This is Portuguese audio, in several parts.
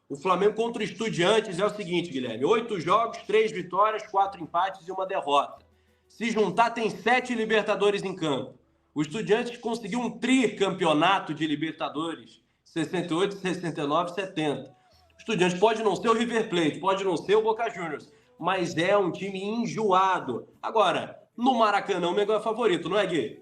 O Flamengo contra o Estudiantes é o seguinte, Guilherme: 8 jogos, 3 vitórias, 4 empates e uma derrota. Se juntar, tem 7 Libertadores em campo. O Estudiantes conseguiu um tricampeonato de Libertadores, 68, 69, 70. O Estudiantes pode não ser o River Plate, pode não ser o Boca Juniors, mas é um time enjoado. Agora, no Maracanã, o Mengão é favorito, não é, Gui?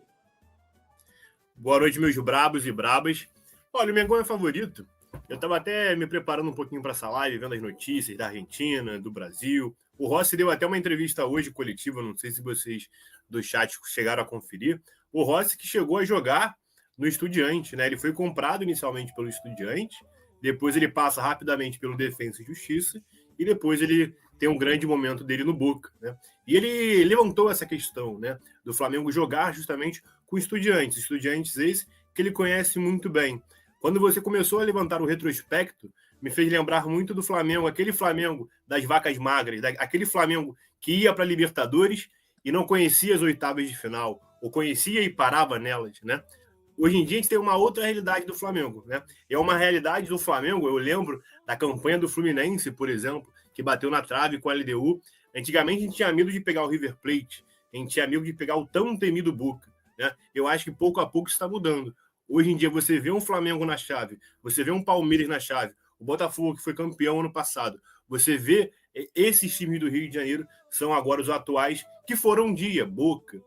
Boa noite, meus brabos e brabas. Olha, o Mengão é favorito. Eu estava até me preparando um pouquinho para essa live, vendo as notícias da Argentina, do Brasil. O Rossi deu até uma entrevista hoje coletiva, não sei se vocês do chat chegaram a conferir. O Rossi que chegou a jogar no Estudiante, né? Ele foi comprado inicialmente pelo Estudiante, depois ele passa rapidamente pelo Defensa e Justiça, e depois ele tem um grande momento dele no Boca, né? E ele levantou essa questão, né, do Flamengo jogar justamente com estudiantes esse que ele conhece muito bem. Quando você começou a levantar o retrospecto, me fez lembrar muito do Flamengo, aquele Flamengo das vacas magras, aquele Flamengo que ia para a Libertadores e não conhecia as oitavas de final, ou conhecia e parava nelas, né? Hoje em dia a gente tem uma outra realidade do Flamengo, né? É uma realidade do Flamengo, eu lembro da campanha do Fluminense, por exemplo, que bateu na trave com a LDU. Antigamente a gente tinha medo de pegar o River Plate, a gente tinha medo de pegar o tão temido Boca, né? Eu acho que pouco a pouco isso está mudando. Hoje em dia você vê um Flamengo na chave, você vê um Palmeiras na chave, o Botafogo que foi campeão ano passado, você vê esses times do Rio de Janeiro são agora os atuais que foram um dia, Boca,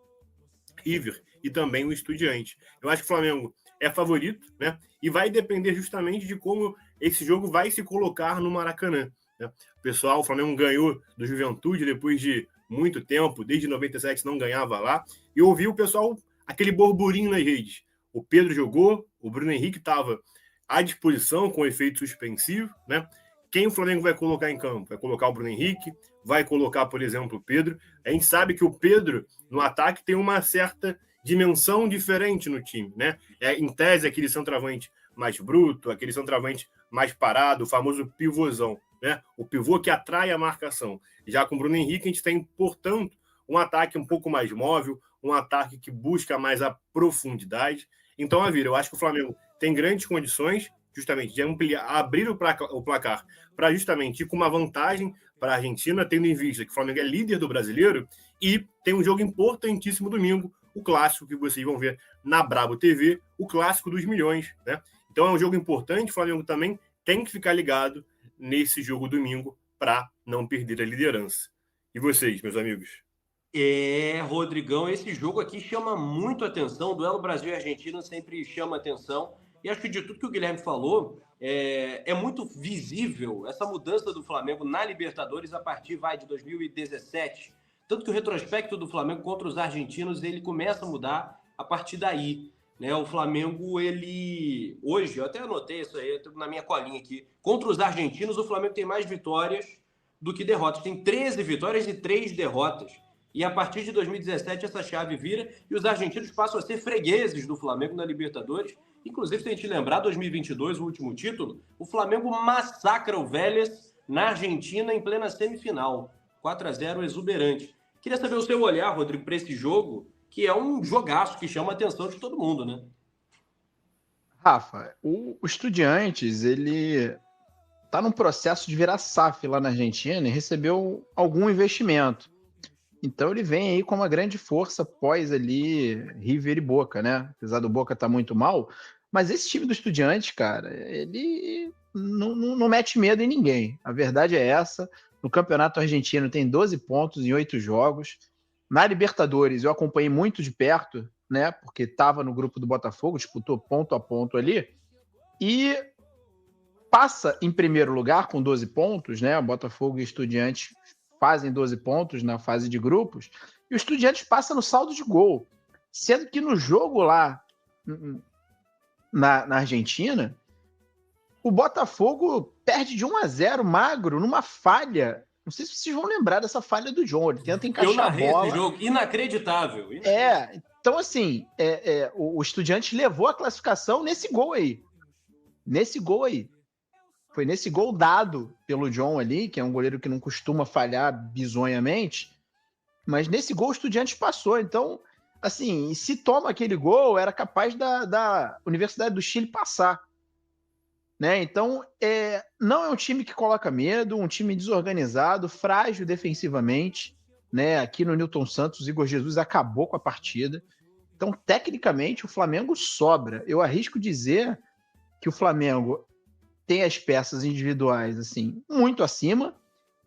River e também o Estudiante. Eu acho que o Flamengo é favorito, né? E vai depender justamente de como esse jogo vai se colocar no Maracanã, né? O pessoal, o Flamengo ganhou do Juventude depois de muito tempo, desde 97 não ganhava lá, e eu ouvi o pessoal, aquele burburinho nas redes. O Pedro jogou, o Bruno Henrique estava à disposição com efeito suspensivo, né? Quem o Flamengo vai colocar em campo? Vai colocar o Bruno Henrique, vai colocar, por exemplo, o Pedro. A gente sabe que o Pedro, no ataque, tem uma certa dimensão diferente no time, né? Em tese, aquele centroavante mais bruto, aquele centroavante mais parado, o famoso pivôzão, né? O pivô que atrai a marcação. Já com o Bruno Henrique, a gente tem, portanto, um ataque um pouco mais móvel, um ataque que busca mais a profundidade. Então, Avira, eu acho que o Flamengo tem grandes condições justamente de ampliar, abrir o placar para justamente ir com uma vantagem para a Argentina, tendo em vista que o Flamengo é líder do brasileiro e tem um jogo importantíssimo domingo, o clássico que vocês vão ver na Brabo TV, o clássico dos milhões, né? Então é um jogo importante, o Flamengo também tem que ficar ligado nesse jogo domingo para não perder a liderança. E vocês, meus amigos? Rodrigão, esse jogo aqui chama muito atenção. O duelo Brasil e Argentina sempre chama atenção. E acho que de tudo que o Guilherme falou, é muito visível essa mudança do Flamengo na Libertadores a partir de 2017. Tanto que o retrospecto do Flamengo contra os argentinos, ele começa a mudar a partir daí. Né? O Flamengo, ele... Hoje, eu até anotei isso aí na minha colinha aqui. Contra os argentinos, o Flamengo tem mais vitórias do que derrotas. Tem 13 vitórias e 3 derrotas. E a partir de 2017 essa chave vira e os argentinos passam a ser fregueses do Flamengo na Libertadores. Inclusive, se a gente lembrar, 2022, o último título, o Flamengo massacra o Vélez na Argentina em plena semifinal. 4-0 exuberante. Queria saber o seu olhar, Rodrigo, para esse jogo, que é um jogaço que chama a atenção de todo mundo, né? Rafa, o Estudiantes, ele está num processo de virar SAF lá na Argentina e recebeu algum investimento. Então ele vem aí com uma grande força pós ali River e Boca, né? Apesar do Boca estar muito mal, mas esse time do Estudiantes, cara, ele não mete medo em ninguém. A verdade é essa. No Campeonato Argentino tem 12 pontos em 8 jogos. Na Libertadores eu acompanhei muito de perto, né? Porque estava no grupo do Botafogo, disputou ponto a ponto ali. E passa em primeiro lugar com 12 pontos, né? O Botafogo e o Estudiantes fazem 12 pontos na fase de grupos, e o Estudiantes passa no saldo de gol. Sendo que no jogo lá na Argentina, o Botafogo perde de 1-0 magro, numa falha. Não sei se vocês vão lembrar dessa falha do John. Ele tenta encaixar a bola. Esse jogo, inacreditável. Então assim, o Estudiantes levou a classificação nesse gol aí. Foi nesse gol dado pelo John ali, que é um goleiro que não costuma falhar bizonhamente, mas nesse gol o Estudiantes passou. Então, assim, se toma aquele gol, era capaz da Universidade do Chile passar. né? Então, não é um time que coloca medo, um time desorganizado, frágil defensivamente, né? Aqui no Newton Santos, o Igor Jesus acabou com a partida. Então, tecnicamente, o Flamengo sobra. Eu arrisco dizer que o Flamengo tem as peças individuais assim muito acima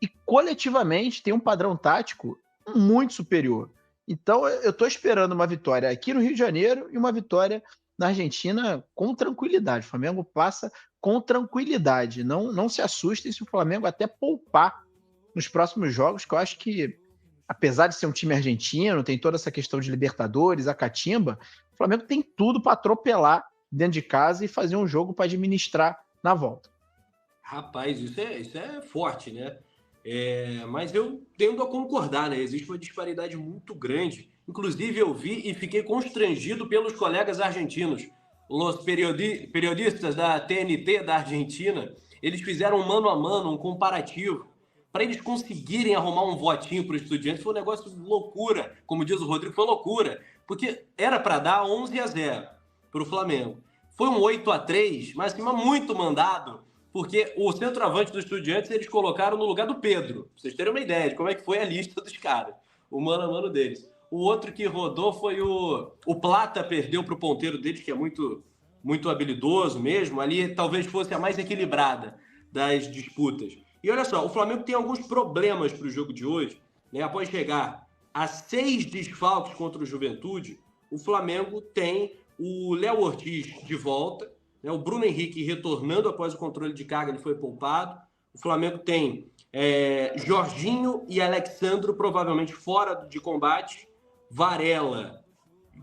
e coletivamente tem um padrão tático muito superior. Então, eu estou esperando uma vitória aqui no Rio de Janeiro e uma vitória na Argentina com tranquilidade. O Flamengo passa com tranquilidade. Não se assustem se o Flamengo até poupar nos próximos jogos, que eu acho que, apesar de ser um time argentino, tem toda essa questão de Libertadores, a catimba, o Flamengo tem tudo para atropelar dentro de casa e fazer um jogo para administrar na volta. Rapaz, isso é forte, né? Mas eu tendo a concordar, né? Existe uma disparidade muito grande. Inclusive, eu vi e fiquei constrangido pelos colegas argentinos. Os periodistas da TNT da Argentina, eles fizeram um mano a mano, um comparativo, para eles conseguirem arrumar um votinho para o Estudiantes. Foi um negócio de loucura. Como diz o Rodrigo, foi loucura. Porque era para dar 11-0 para o Flamengo. Foi um 8-3, mas assim, muito mandado, porque o centroavante dos Estudiantes eles colocaram no lugar do Pedro. Pra vocês terem uma ideia de como é que foi a lista dos caras, o mano a mano deles. O outro que rodou foi o Plata, perdeu para o ponteiro deles, que é muito, muito habilidoso mesmo. Ali talvez fosse a mais equilibrada das disputas. E olha só, o Flamengo tem alguns problemas para o jogo de hoje, né? Após chegar a 6 desfalques contra o Juventude, o Flamengo tem o Léo Ortiz de volta, né? O Bruno Henrique retornando após o controle de carga, ele foi poupado. O Flamengo tem Jorginho e Alexandro provavelmente fora de combate. Varela,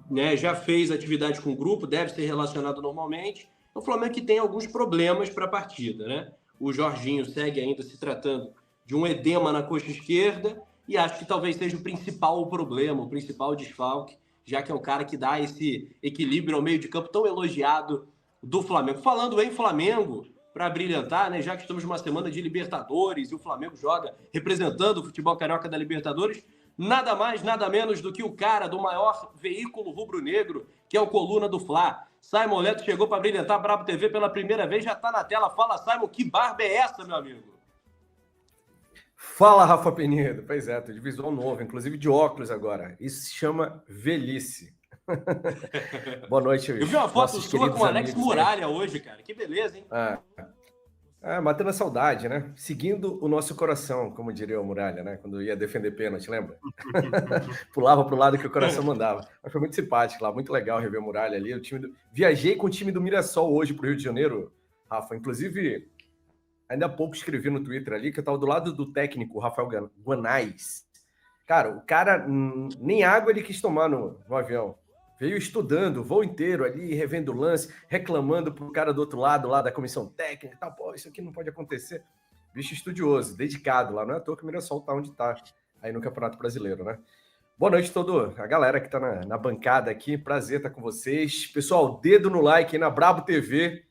né, já fez atividade com o grupo, deve ser relacionado normalmente. O Flamengo que tem alguns problemas para a partida, né? O Jorginho segue ainda se tratando de um edema na coxa esquerda e acho que talvez seja o principal problema, o principal desfalque, já que é o cara que dá esse equilíbrio ao meio de campo tão elogiado do Flamengo. Falando em Flamengo, para brilhantar, né, já que estamos numa semana de Libertadores e o Flamengo joga representando o futebol carioca da Libertadores, nada mais, nada menos do que o cara do maior veículo rubro-negro, que é o Coluna do Fla. Simon Leto chegou para brilhantar a Brabo TV pela primeira vez, já está na tela. Fala, Simon, que barba é essa, meu amigo? Fala, Rafa Penido. Pois é, tô de visual novo, inclusive de óculos agora. Isso se chama velhice. Boa noite, eu vi uma foto sua com o Alex Muralha hoje, cara. Que beleza, hein? Matando a saudade, né? Seguindo o nosso coração, como diria o Muralha, né? Quando ia defender pênalti, lembra? Pulava pro lado que o coração mandava. Mas foi muito simpático lá, muito legal rever o Muralha ali. Viajei com o time do Mirassol hoje pro Rio de Janeiro, Rafa. Inclusive, ainda há pouco escrevi no Twitter ali que eu tava do lado do técnico, Rafael Guanais. Cara, o cara nem água ele quis tomar no avião. Veio estudando o voo inteiro ali, revendo o lance, reclamando pro cara do outro lado, lá da comissão técnica e tal. Pô, isso aqui não pode acontecer. Bicho estudioso, dedicado lá. Não é à toa que o Mirassol tá onde tá aí no Campeonato Brasileiro, né? Boa noite a toda a galera que tá na bancada aqui. Prazer estar com vocês. Pessoal, dedo no like aí na Brabo TV.